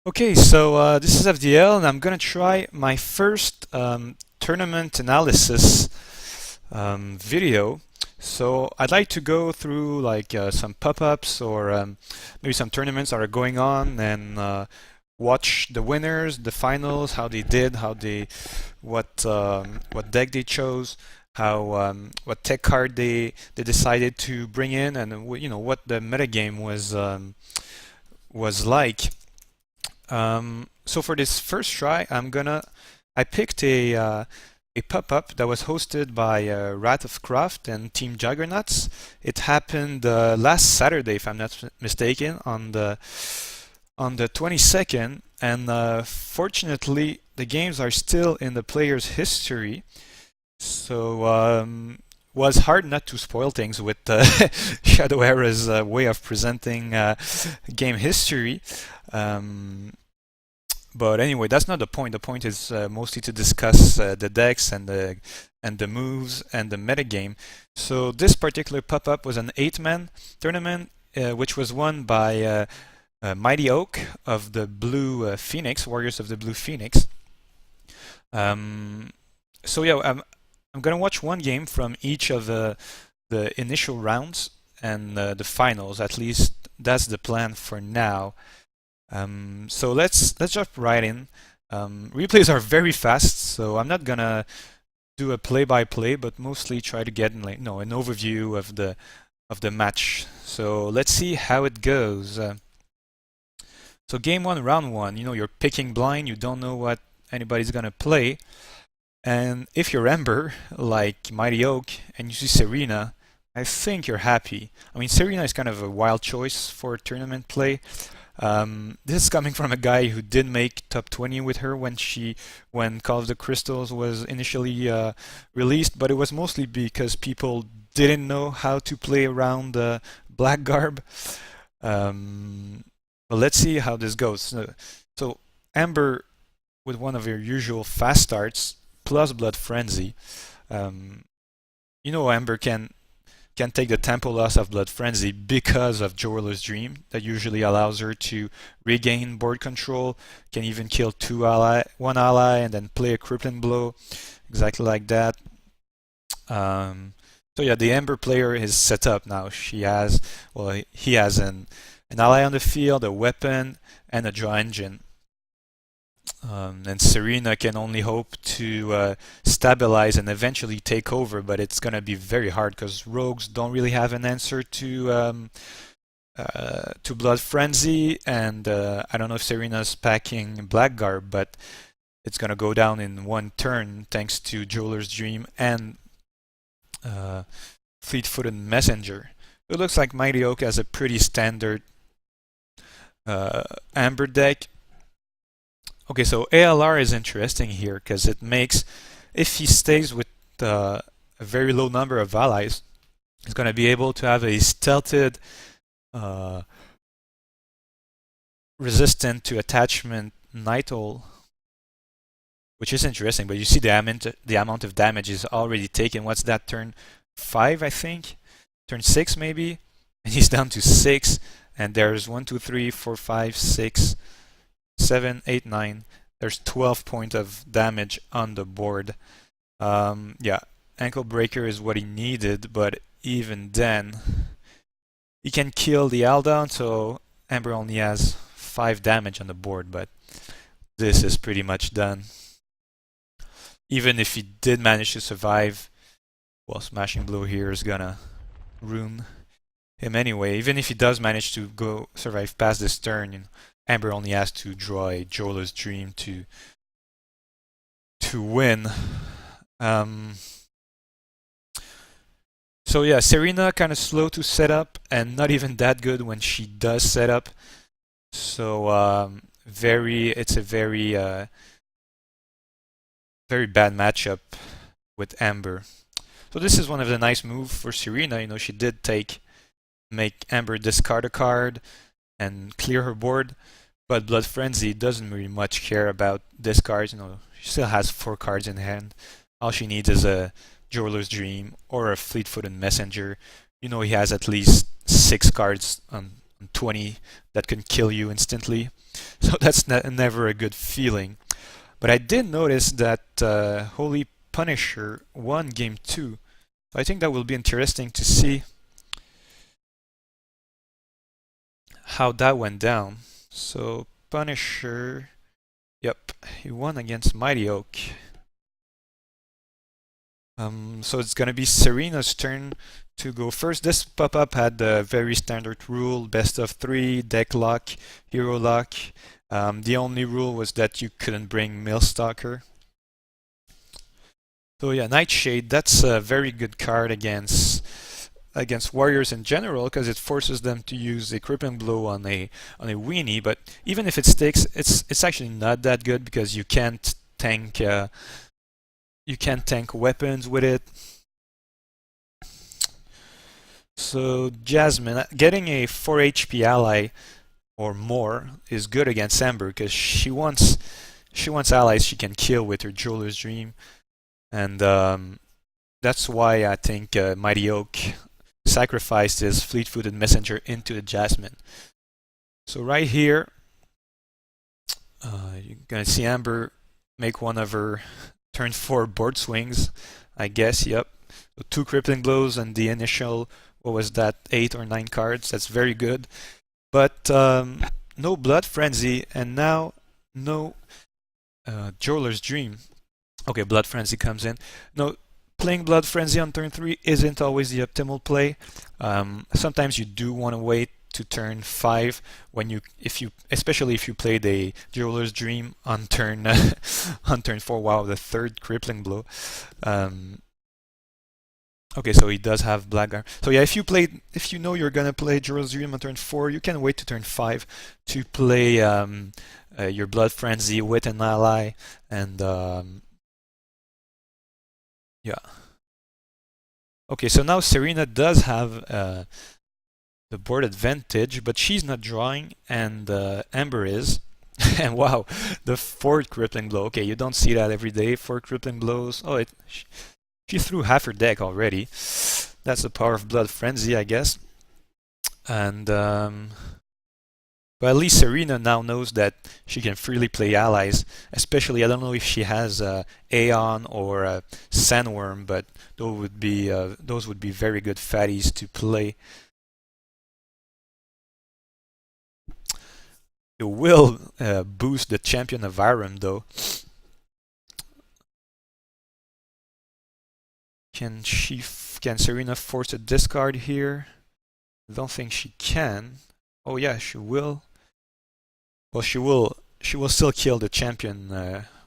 Okay, so this is FDL, and I'm gonna try my first tournament analysis video. So I'd like to go through like some pop-ups or maybe some tournaments that are going on, and watch the winners, the finals, how they did, what deck they chose, how what tech card they decided to bring in, and what the metagame was like. So for this first try, I picked a pop-up that was hosted by Wrath of Craft and Team Juggernauts. It happened last Saturday, if I'm not mistaken, on the 22nd, and fortunately the games are still in the player's history. So was hard not to spoil things with Shadow Era's way of presenting game history. Um, but anyway, that's not the point. The point is mostly to discuss the decks and the moves and the metagame. So this particular pop-up was an 8-man tournament, which was won by Mighty Oak of the Blue Phoenix, Warriors of the Blue Phoenix. So yeah, I'm gonna watch one game from each of the initial rounds and the finals. At least that's the plan for now. So let's jump right in. Replays are very fast, so I'm not gonna do a play-by-play, but mostly try to get an overview of the match. So let's see how it goes. So game one, round one. You're picking blind. You don't know what anybody's gonna play, and if you're Ember, like Mighty Oak, and you see Serena, I think you're happy. I mean, Serena is kind of a wild choice for tournament play. This is coming from a guy who did make top 20 with her when Call of the Crystals was initially released, but it was mostly because people didn't know how to play around Blackgarb. But let's see how this goes. So Amber with one of her usual fast starts plus Blood Frenzy. Amber can take the tempo loss of Blood Frenzy because of Jeweler's Dream. That usually allows her to regain board control, can even kill one ally and then play a crippling blow, exactly like that. So yeah, the Ember player is set up now. He has an ally on the field, a weapon, and a draw engine. And Serena can only hope to stabilize and eventually take over, but it's going to be very hard because rogues don't really have an answer to Blood Frenzy, and I don't know if Serena's packing Blackguard, but it's going to go down in one turn thanks to Jeweler's Dream and Fleet-Footed Messenger. It looks like Mighty Oak has a pretty standard Amber deck. Okay, so ALR is interesting here because it makes, if he stays with a very low number of allies, he's going to be able to have a stealthed, resistant to attachment Night Owl, which is interesting. But you see the amount of damage is already taken. What's that, turn 5, I think? Turn 6 maybe? And he's down to 6, and there's 1, 2, 3, 4, 5, 6, 7, 8, 9. There's 12 points of damage on the board. Yeah, Ankle Breaker is what he needed, but even then, he can kill the Aldown, so Ember only has 5 damage on the board, but this is pretty much done. Even if he did manage to survive, well, Smashing Blow here is gonna ruin him anyway. Even if he does manage to survive past this turn, Amber only has to draw a Jeweler's Dream to win. So yeah, Serena kind of slow to set up and not even that good when she does set up. So it's a very very bad matchup with Amber. So this is one of the nice moves for Serena. She did make Amber discard a card and clear her board, but Blood Frenzy doesn't really much care about discards. She still has 4 cards in hand. All she needs is a Jeweler's Dream or a Fleet-Footed Messenger. He has at least 6 cards on 20 that can kill you instantly. So that's never a good feeling. But I did notice that Holy Punisher won game 2. I think that will be interesting to see how that went down. So Punisher, yep, he won against Mighty Oak. So it's gonna be Serena's turn to go first. This Popup had the very standard rule: best of 3, deck lock, hero lock. The only rule was that you couldn't bring Millstalker. So yeah, Nightshade, that's a very good card against warriors in general, because it forces them to use a crippling blow on a weenie. But even if it sticks, it's actually not that good, because you can't tank weapons with it. So Jasmine, getting a 4 HP ally or more is good against Amber, because she wants allies she can kill with her Jeweler's Dream. And that's why I think Mighty Oak sacrificed his fleet-footed messenger into the Jasmine. So right here, you're gonna see Amber make one of her turn 4 board swings, I guess. Yep. So 2 crippling blows and the initial, what was that, 8 or 9 cards. That's very good. But no Blood Frenzy, and now no Jeweler's Dream. Okay, Blood Frenzy comes in. No, playing Blood Frenzy on turn 3 isn't always the optimal play. Sometimes you do want to wait to turn 5 when especially if you play the Jeweler's Dream on turn on turn 4. Wow, the 3rd crippling blow. Okay, so he does have Blackguard. So yeah, if you know you're gonna play Jeweler's Dream on turn 4, you can wait to turn 5 to play your Blood Frenzy with an ally, and yeah. Okay, so now Serena does have the board advantage, but she's not drawing, and Amber is. And wow, the 4th crippling blow. Okay, you don't see that every day. 4 crippling blows. Oh, she threw half her deck already. That's the power of Blood Frenzy, I guess. And but at least Serena now knows that she can freely play allies. Especially, I don't know if she has Aeon or Sandworm, but those would be very good fatties to play. It will boost the champion of Aram, though. Can Serena force a discard here? I don't think she can. Oh yeah, she will. Well, she will still kill the champion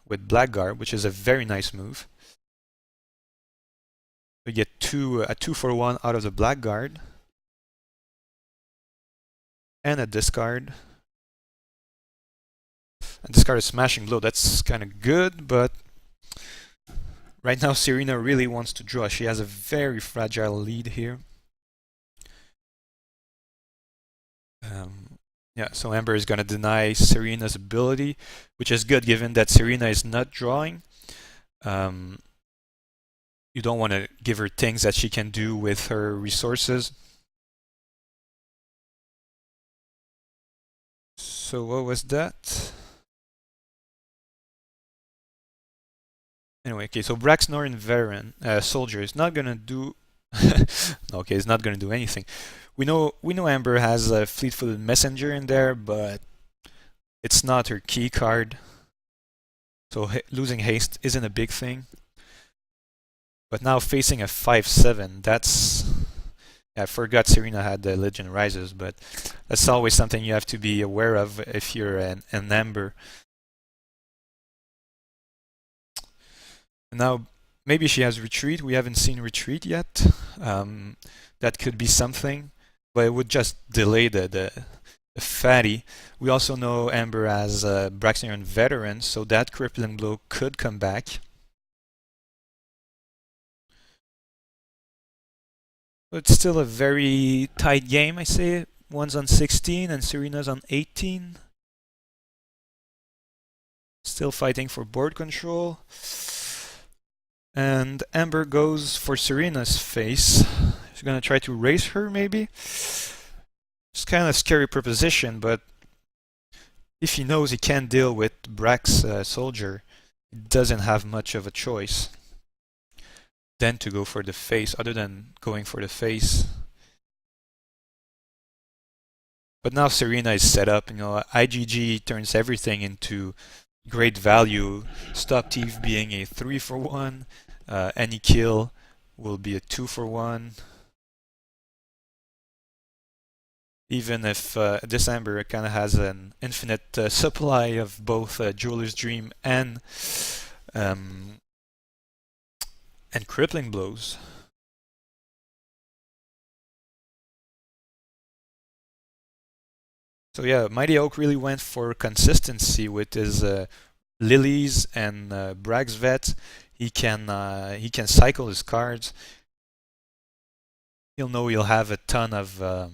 with Blackguard, which is a very nice move. We get a 2-for-1 out of the Blackguard. And a discard. And discard a Smashing Blow. That's kind of good, but right now Serena really wants to draw. She has a very fragile lead here. Yeah, so Amber is going to deny Serena's ability, which is good given that Serena is not drawing. You don't want to give her things that she can do with her resources. So what was that? Anyway, okay, so Braxnorin Veteran Soldier is not going to do... okay, it's not going to do anything. We know Amber has a fleet-footed messenger in there, but it's not her key card. So losing haste isn't a big thing. But now facing a 5/7, that's... I forgot Serena had the Legend Rises, but that's always something you have to be aware of if you're an Amber. Now, maybe she has Retreat. We haven't seen Retreat yet. That could be something, but it would just delay the fatty. We also know Amber has Braxnian Veteran, so that crippling blow could come back. But it's still a very tight game, I say. One's on 16 and Serena's on 18. Still fighting for board control. And Amber goes for Serena's face. She's gonna try to raise her, maybe. It's kind of a scary proposition, but if he knows he can't deal with Brack's soldier, he doesn't have much of a choice than to go for the face, other than going for the face. But now Serena is set up, IGG turns everything into great value. Stop thief being a 3-for-1, any kill will be a 2-for-1. Even if this Amber kind of has an infinite supply of both Jeweler's Dream and crippling blows. So yeah, Mighty Oak really went for consistency with his Lilies and Bragg's Vet. He can cycle his cards. He'll know he'll have a ton of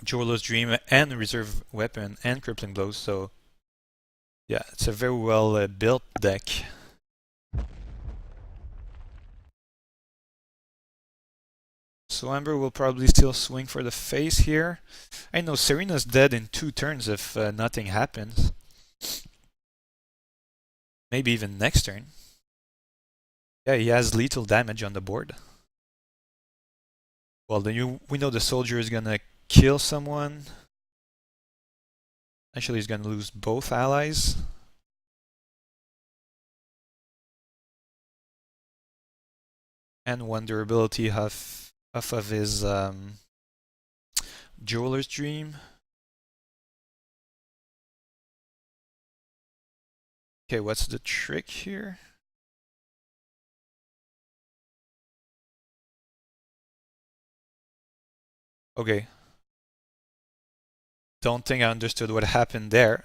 Jeweler's Dream and Reserve Weapon and Crippling Blows. So yeah, it's a very well built deck. So Amber will probably still swing for the face here. I know Serena's dead in 2 turns if nothing happens. Maybe even next turn. Yeah, he has lethal damage on the board. Well, then we know the soldier is gonna kill someone. Actually, he's gonna lose both allies. And 1 durability off of his Jeweler's Dream. Okay, what's the trick here? Okay. Don't think I understood what happened there.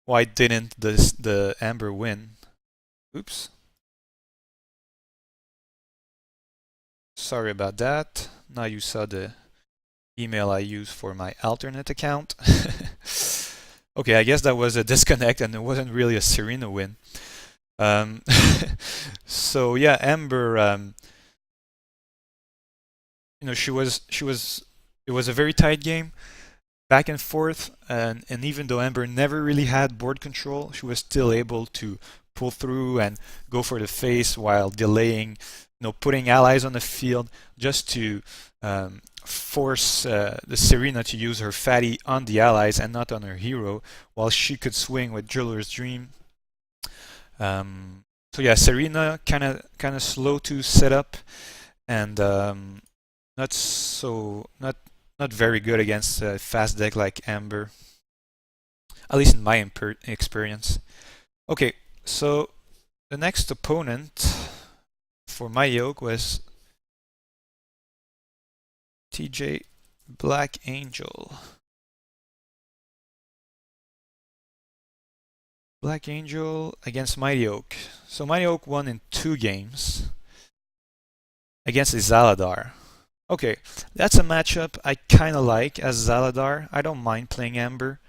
Why didn't the Amber win? Oops. Sorry about that. Now you saw the email I used for my alternate account. Okay, I guess that was a disconnect and it wasn't really a Serena win. So yeah, Amber, it was a very tight game, back and forth, and even though Amber never really had board control, she was still able to pull through and go for the face while delaying, putting allies on the field just to force the Serena to use her fatty on the allies and not on her hero, while she could swing with Jeweler's Dream. So yeah, Serena kind of slow to set up, and not very good against a fast deck like Amber, at least in my experience. Okay, so the next opponent for my yoke was TJ Black Angel. Black Angel against Mighty Oak. So Mighty Oak won in 2 games against a Zaladar. Okay, that's a matchup I kind of like as Zaladar. I don't mind playing Amber.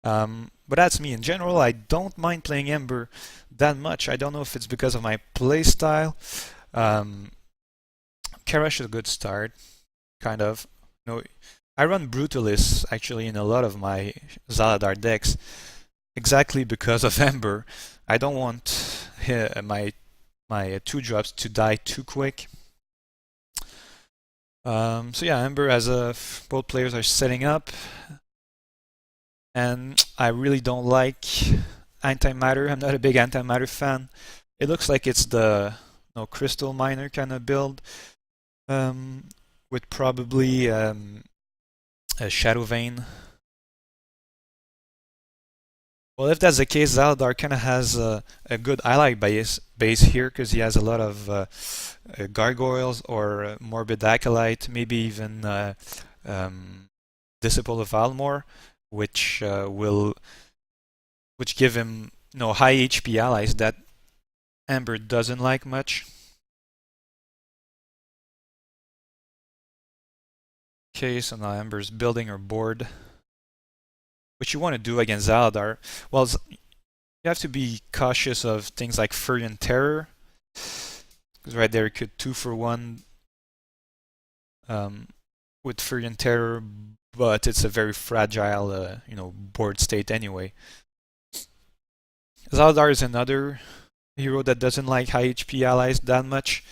But that's me. In general, I don't mind playing Ember that much. I don't know if it's because of my playstyle. Karash is a good start, kind of. I run Brutalists actually in a lot of my Zaladar decks, exactly because of Ember. I don't want my 2-drops to die too quick. So yeah, Ember, as both players are setting up, and I really don't like antimatter. I'm not a big antimatter fan. It looks like it's the crystal miner kind of build, with probably a Shadow Vein. Well, if that's the case, Zaladar kind of has a good ally base here, because he has a lot of gargoyles or Morbid Acolyte, maybe even Disciple of Almor, which give him high HP allies that Amber doesn't like much. Okay, so now Amber's building her board. What you want to do against Zaladar, well, you have to be cautious of things like Fury and Terror, because right there it could 2-for-1 with Furion Terror, but it's a very fragile, board state anyway. Zaladar is another hero that doesn't like high HP allies that much.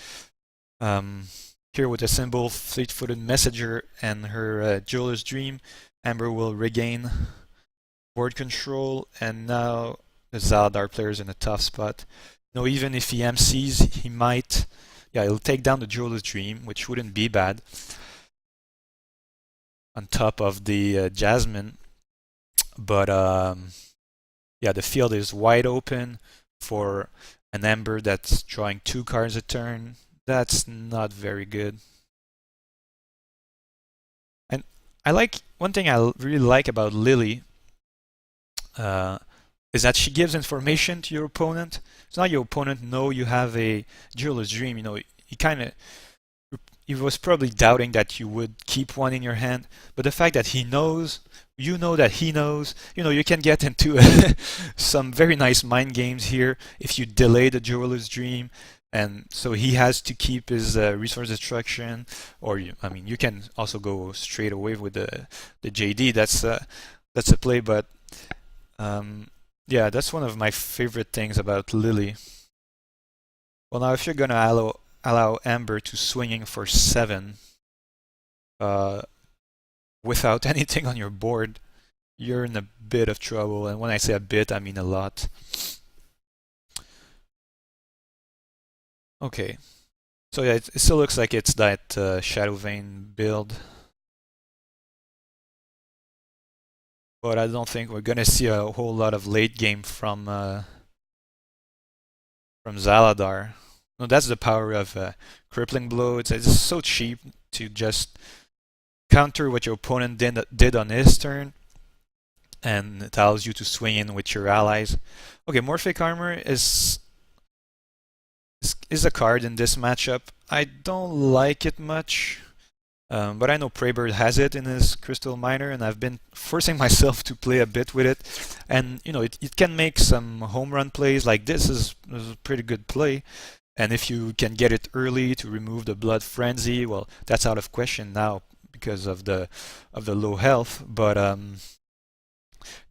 Here with a symbol, Fleet-Footed Messenger, and her Jeweler's Dream, Amber will regain board control, and now the Zaladar player is in a tough spot. Even if he MCs, he might, he'll take down the Jeweler's Dream, which wouldn't be bad, on top of the Jasmine. But the field is wide open for an Ember that's drawing 2 cards a turn. That's not very good. And one thing I really like about Lily is that she gives information to your opponent. It's not your opponent know you have a Jeweler's Dream. He was probably doubting that you would keep one in your hand, but the fact that he knows, you know that he knows, you can get into some very nice mind games here if you delay the Jeweler's Dream, and so he has to keep his resource destruction, or you can also go straight away with the JD. That's a play, but that's one of my favorite things about Lily. Well, now if you're gonna allow Amber to swinging for 7 without anything on your board, you're in a bit of trouble. And when I say a bit, I mean a lot. Okay, so yeah, it still looks like it's that Shadow Vein build, but I don't think we're gonna see a whole lot of late game from Zaladar. No, that's the power of Crippling Blow. It's so cheap to just counter what your opponent did on his turn, and it allows you to swing in with your allies. Okay, Morphic Armor is a card in this matchup. I don't like it much, but I know Praybird has it in his Crystal Miner, and I've been forcing myself to play a bit with it. And it can make some home run plays. Like this is a pretty good play. And if you can get it early to remove the Blood Frenzy, well, that's out of question now because of the low health. But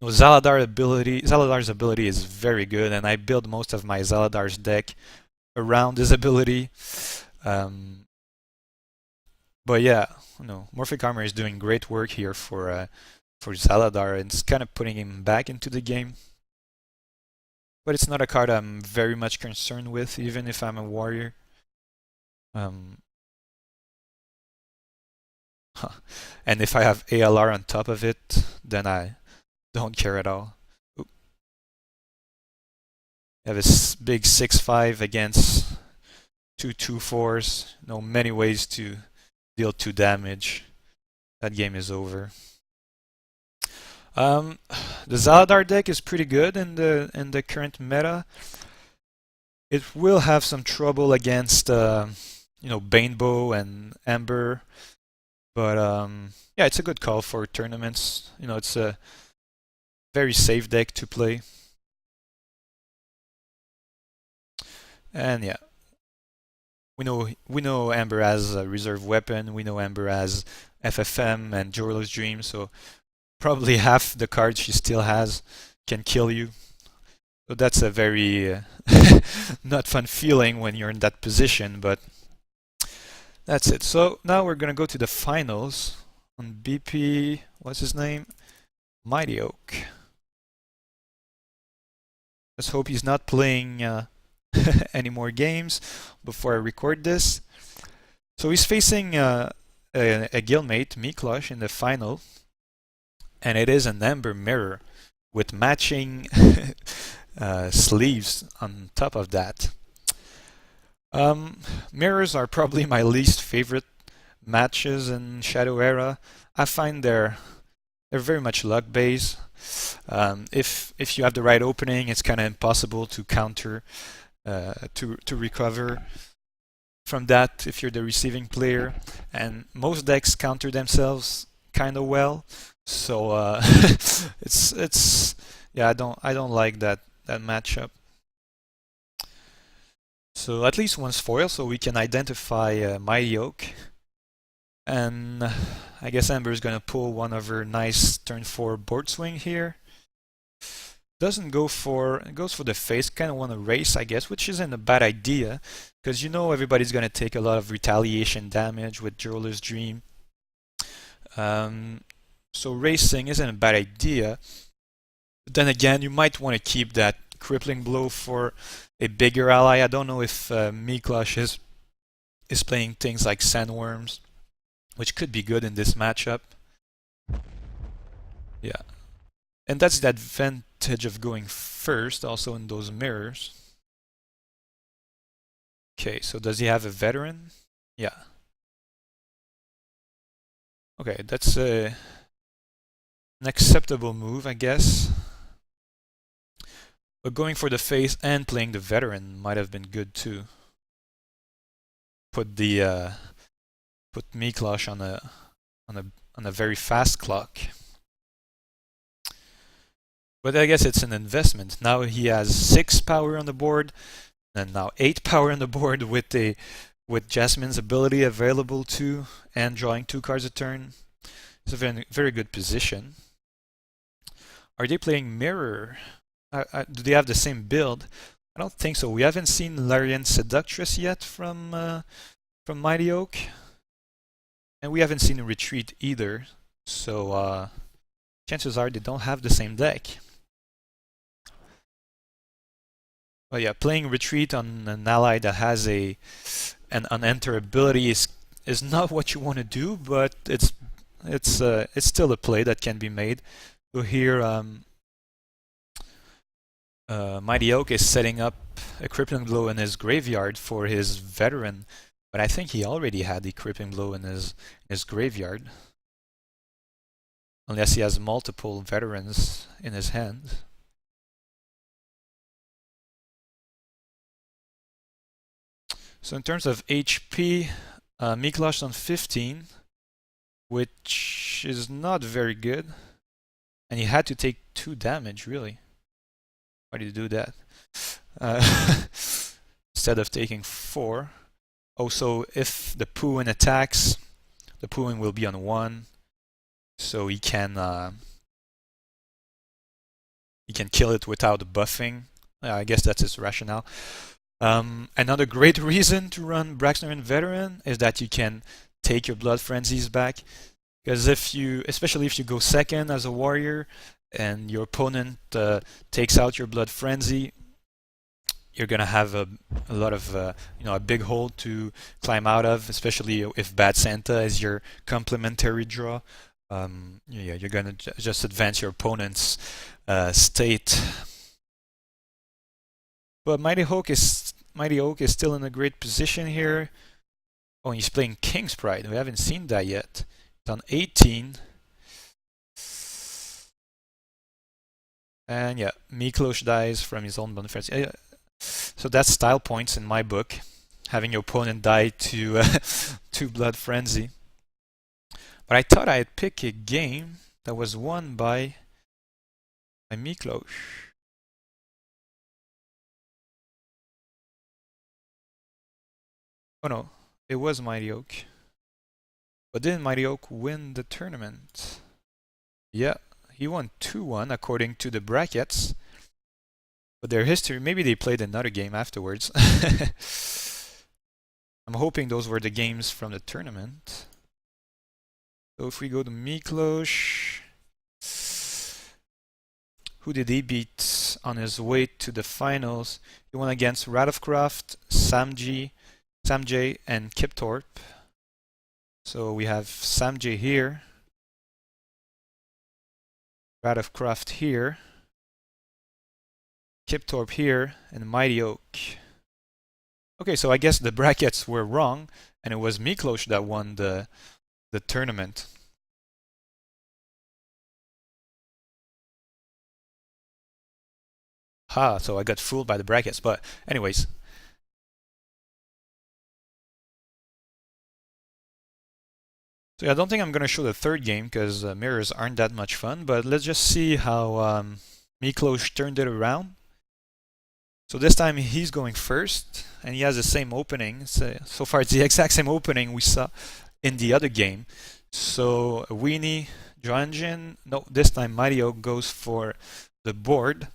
Zaladar's ability is very good, and I build most of my Zaladar's deck around his ability. But yeah, Morphic Armor is doing great work here for Zaladar, and it's kind of putting him back into the game. But it's not a card I'm very much concerned with, even if I'm a warrior. And if I have ALR on top of it, then I don't care at all. Oop. I have a big 6/5 against 2 2/4s. Many ways to deal 2 damage. That game is over. The Zaladar deck is pretty good in the current meta. It will have some trouble against Banebow and Ember, but it's a good call for tournaments. It's a very safe deck to play. And yeah, we know Ember has a reserve weapon. We know Ember has FFM and Jeweler's Dream, so probably half the cards she still has can kill you. So that's a very not fun feeling when you're in that position, but that's it. So now we're gonna go to the finals on BP. What's his name? Mighty Oak. Let's hope he's not playing any more games before I record this. So he's facing a guildmate, Meeklosh, in the final, and it is an Ember Mirror with matching sleeves on top of that. Mirrors are probably my least favorite matches in Shadow Era. I find they're very much luck based. If you have the right opening, it's kind of impossible to counter, to recover from that if you're the receiving player. And most decks counter themselves kind of well. So I don't like that matchup. So at least one's foil, so we can identify Mighty Oak. And I guess Amber's gonna pull one of her nice turn 4 board swing here. Doesn't go for, goes for the face, kind of want to race, I guess, which isn't a bad idea, because you know everybody's gonna take a lot of retaliation damage with Jeweler's Dream. So racing isn't a bad idea. But then again, you might want to keep that crippling blow for a bigger ally. I don't know if Meeklosh is playing things like Sandworms, which could be good in this matchup. Yeah. And that's the advantage of going first, also in those mirrors. Okay, so does he have a veteran? Yeah. Okay, that's an acceptable move, I guess. But going for the face and playing the veteran might have been good too. Put Meeklosh on a very fast clock. But I guess it's an investment. Now he has 6 power on the board, and now 8 power on the board with Jasmine's ability available too, and drawing 2 cards a turn. It's a very, very good position. Are they playing mirror? Do they have the same build? I don't think so. We haven't seen Larian Seductress yet from Mighty Oak, and we haven't seen a Retreat either. So chances are they don't have the same deck. But yeah, playing Retreat on an ally that has an unenter ability is not what you want to do, but it's still a play that can be made. So here, Mighty Oak is setting up a Crippling Blow in his graveyard for his veteran, but I think he already had the Crippling Blow in his graveyard, unless he has multiple veterans in his hand. So in terms of HP, Meeklosh on 15, which is not very good, and he had to take 2 damage, really. Why did he do that? Instead of taking 4. Also, if the Pooin attacks, the Pooin will be on 1, so he can kill it without buffing. I guess that's his rationale. Another great reason to run Braxner and Veteran is that you can take your Blood Frenzies back, because especially if you go second as a warrior and your opponent takes out your Blood Frenzy, you're gonna have a lot of a big hole to climb out of, especially if Bad Santa is your complementary draw. Yeah, you're gonna just advance your opponent's state. But Mighty Oak is still in a great position here. Oh, he's playing King's Pride. We haven't seen that yet. It's on 18. And yeah, Meeklosh dies from his own Blood Frenzy. So that's style points in my book. Having your opponent die to Blood Frenzy. But I thought I'd pick a game that was won by Meeklosh. Oh no, it was Mighty Oak. But didn't Mighty Oak win the tournament? Yeah, he won 2-1 according to the brackets. But their history, maybe they played another game afterwards. I'm hoping those were the games from the tournament. So if we go to Meeklosh, who did he beat on his way to the finals? He won against Radofcroft, Samj, and Kiptorp. So we have Samj here, Radofcroft here, Kiptorp here, and Mighty Oak. Okay, so I guess the brackets were wrong, and it was Meeklosh that won the tournament. So I got fooled by the brackets, but anyways. So yeah, I don't think I'm going to show the third game because mirrors aren't that much fun, but let's just see how Meeklosh turned it around. So this time he's going first, and he has the same opening. So far it's the exact same opening we saw in the other game. So Weenie, draw engine. No, this time Mighty Oak goes for the board.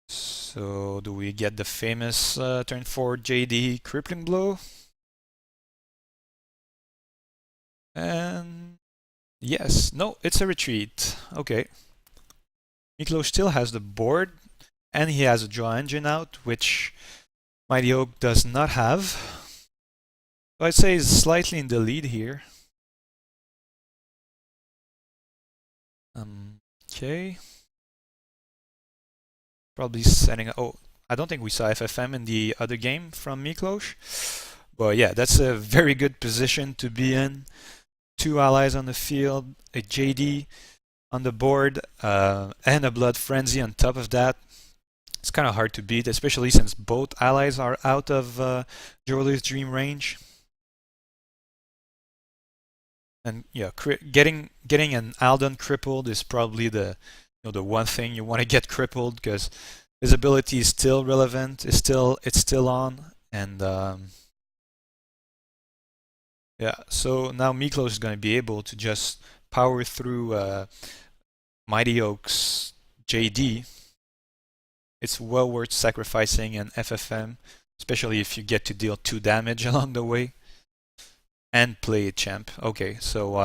So do we get the famous turn 4 JD crippling blow? And yes, no, it's a retreat. Okay. Meeklosh still has the board, and he has a draw engine out, which Mighty Oak does not have. So I'd say he's slightly in the lead here. Okay. Probably setting. Oh, I don't think we saw FFM in the other game from Meeklosh. But yeah, that's a very good position to be in. 2 allies on the field, a JD on the board, and a Blood Frenzy on top of that. It's kind of hard to beat, especially since both allies are out of Jeweler's Dream range. And yeah, getting an Aldon crippled is probably the one thing you want to get crippled, because his ability is still relevant, it's still on, and yeah. So now Meeklosh is going to be able to just power through Mighty Oak's JD. It's well worth sacrificing an FFM, especially if you get to deal 2 damage along the way and play a champ. Okay, so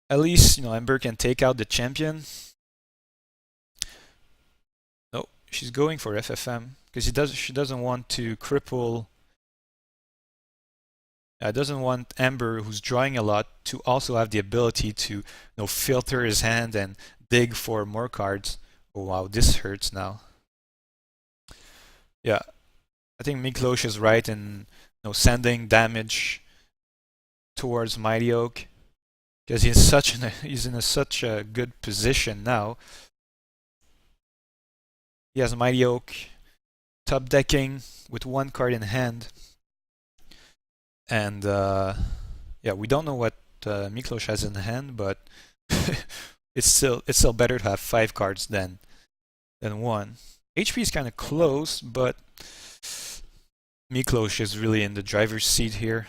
at least Ember can take out the champion. No, she's going for FFM because she doesn't want to cripple. Doesn't want Ember, who's drawing a lot, to also have the ability to filter his hand and dig for more cards. Oh wow, this hurts now. Yeah, I think Meeklosh is right in sending damage towards Mighty Oak, because he's in such a good position now. He has Mighty Oak top decking with 1 card in hand, and yeah, we don't know what Meeklosh has in hand, but it's still better to have 5 cards than 1. HP is kind of close, but Meeklosh is really in the driver's seat here.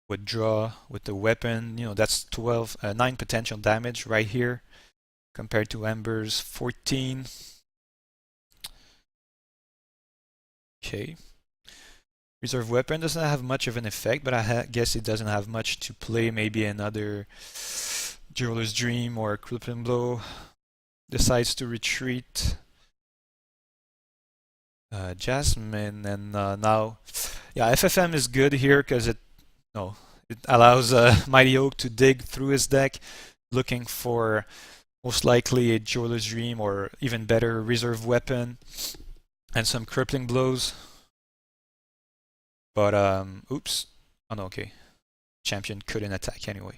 With draw, with the weapon, that's 9 potential damage right here, compared to Ember's 14. Okay. Reserve weapon doesn't have much of an effect, but I guess it doesn't have much to play. Maybe another Jeweler's Dream or Crippling Blow. Decides to retreat. Jasmine, and now, yeah, FFM is good here because it allows Mighty Oak to dig through his deck, looking for most likely a Jeweler's Dream or even better reserve weapon and some crippling blows. But oops. Oh no, okay. Champion couldn't attack anyway.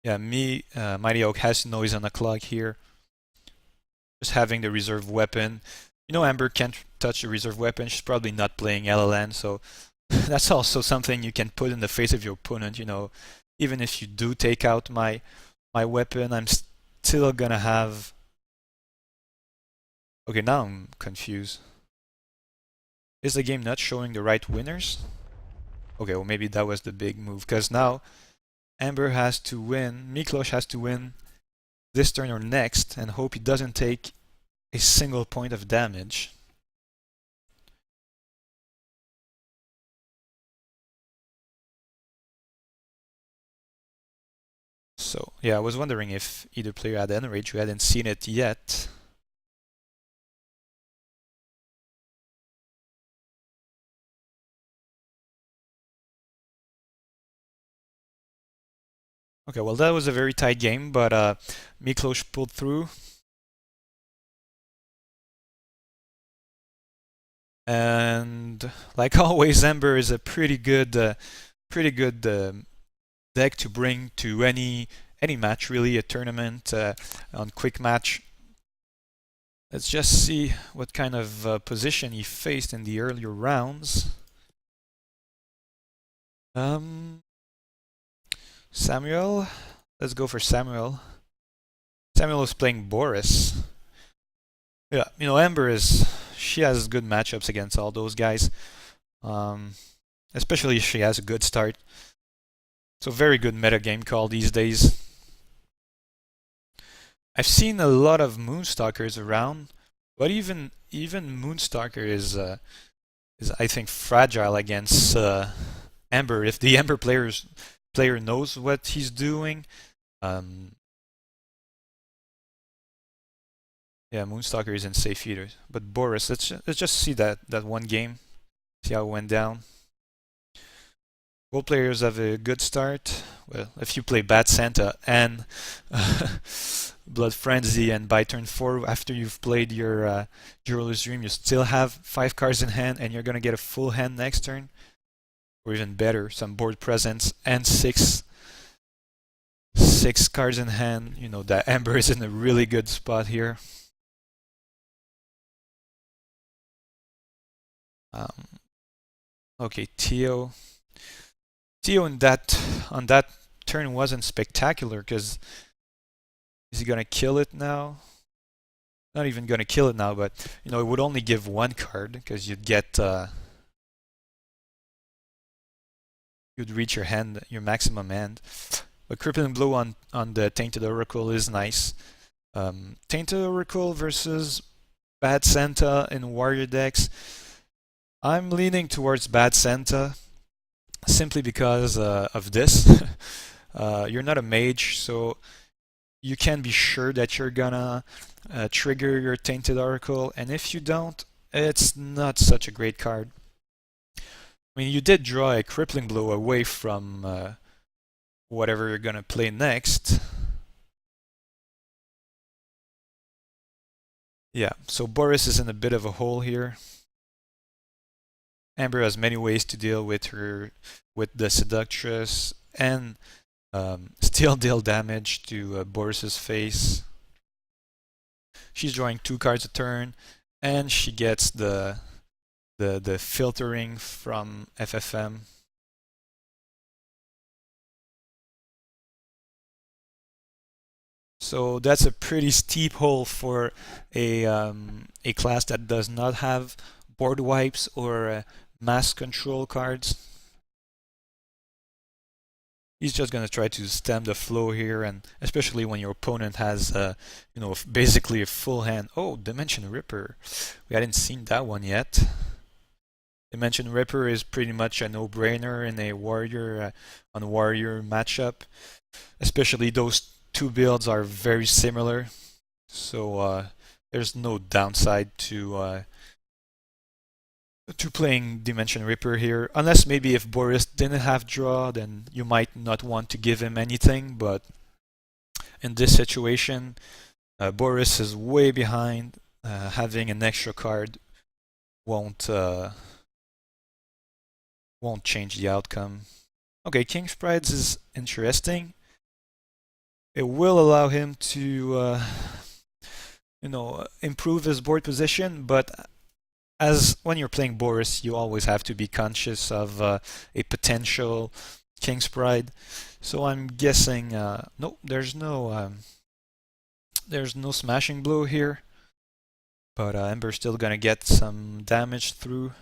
Yeah, Mighty Oak has noise on the clock here. Just having the reserve weapon. Amber can't touch the reserve weapon. She's probably not playing LLN, so that's also something you can put in the face of your opponent. Even if you do take out my weapon, I'm still gonna have. Okay, now I'm confused. Is the game not showing the right winners? Okay, well maybe that was the big move, because now Amber has to win, Meeklosh has to win this turn or next and hope he doesn't take a single point of damage. So yeah, I was wondering if either player had Enrage. We hadn't seen it yet. Okay, well that was a very tight game, but Meeklosh pulled through. And like always, Ember is a pretty good deck to bring to any match, really, a tournament, on quick match. Let's just see what kind of position he faced in the earlier rounds. Samuel, Let's go for Samuel. Samuel is playing Boris. Yeah, you know, she has good matchups against all those guys. Especially if she has a good start. So very good meta game call these days. I've seen a lot of Moonstalkers around, but even Moonstalker is I think fragile against Ember. If the Ember player knows what he's doing, yeah, Moonstalker isn't safe either. But Boris, let's just see that one game, see how it went down. Both players have a good start. Well, if you play Bad Santa and Blood Frenzy, and by turn 4, after you've played your Jeweler's Dream, you still have 5 cards in hand, and you're gonna get a full hand next turn, or even better, some board presence and 6 cards in hand. You know that Ember is in a really good spot here. Okay, Tio on that turn wasn't spectacular, because is he gonna kill it now? Not even gonna kill it now, but you know, it would only give 1 card, because you'd get you'd reach your maximum hand. But Crippling Blow on the Tainted Oracle is nice. Tainted Oracle versus Bad Santa in Warrior decks. I'm leaning towards Bad Santa, simply because of this. You're not a mage, so you can be sure that you're gonna trigger your Tainted Oracle, and if you don't, it's not such a great card. I mean, you did draw a Crippling Blow away from whatever you're gonna play next. Yeah, so Boris is in a bit of a hole here. Amber has many ways to deal with the Seductress, and still deal damage to Boris's face. She's drawing 2 cards a turn, and she gets the filtering from FFM. So that's a pretty steep hole for a class that does not have board wipes or mass control cards. He's just going to try to stem the flow here, and especially when your opponent has, you know, basically a full hand. Oh, Dimension Ripper. We hadn't seen that one yet. Dimension Ripper is pretty much a no-brainer in a warrior on warrior matchup. Especially those 2 builds are very similar, so there's no downside to playing Dimension Ripper here, unless maybe if Boris didn't have draw, then you might not want to give him anything. But in this situation, Boris is way behind. Having an extra card won't change the outcome. Okay, King's Prides is interesting. It will allow him to you know, improve his board position, but as when you're playing Boris, you always have to be conscious of a potential King's Pride. So I'm guessing no, there's no Smashing Blow here, but Ember's still gonna get some damage through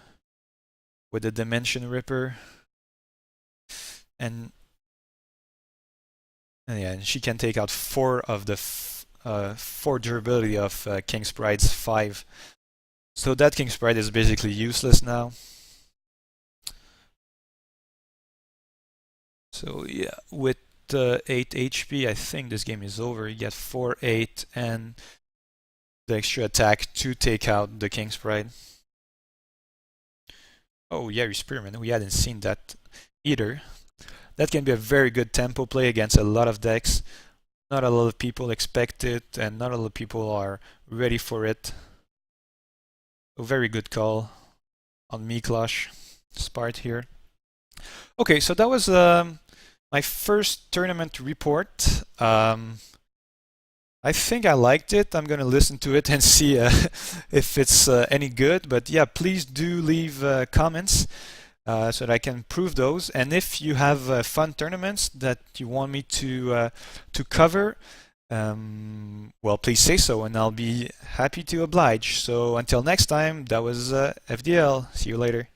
with the Dimension Ripper, and yeah, and she can take out 4 of the 4 durability of King's Pride's 5. So that King's Pride is basically useless now. So yeah, with 8 HP, I think this game is over. You get 4, 8, and the extra attack to take out the King's Pride. Oh, Yeri Spearman, we hadn't seen that either. That can be a very good tempo play against a lot of decks. Not a lot of people expect it, and not a lot of people are ready for it. A very good call on Meeklosh's part here. Okay, so that was my first tournament report. I think I liked it. I'm gonna listen to it and see if it's any good. But yeah, please do leave comments. so that I can prove those. And if you have fun tournaments that you want me to cover, well, please say so, and I'll be happy to oblige. So until next time, that was FDL. See you later.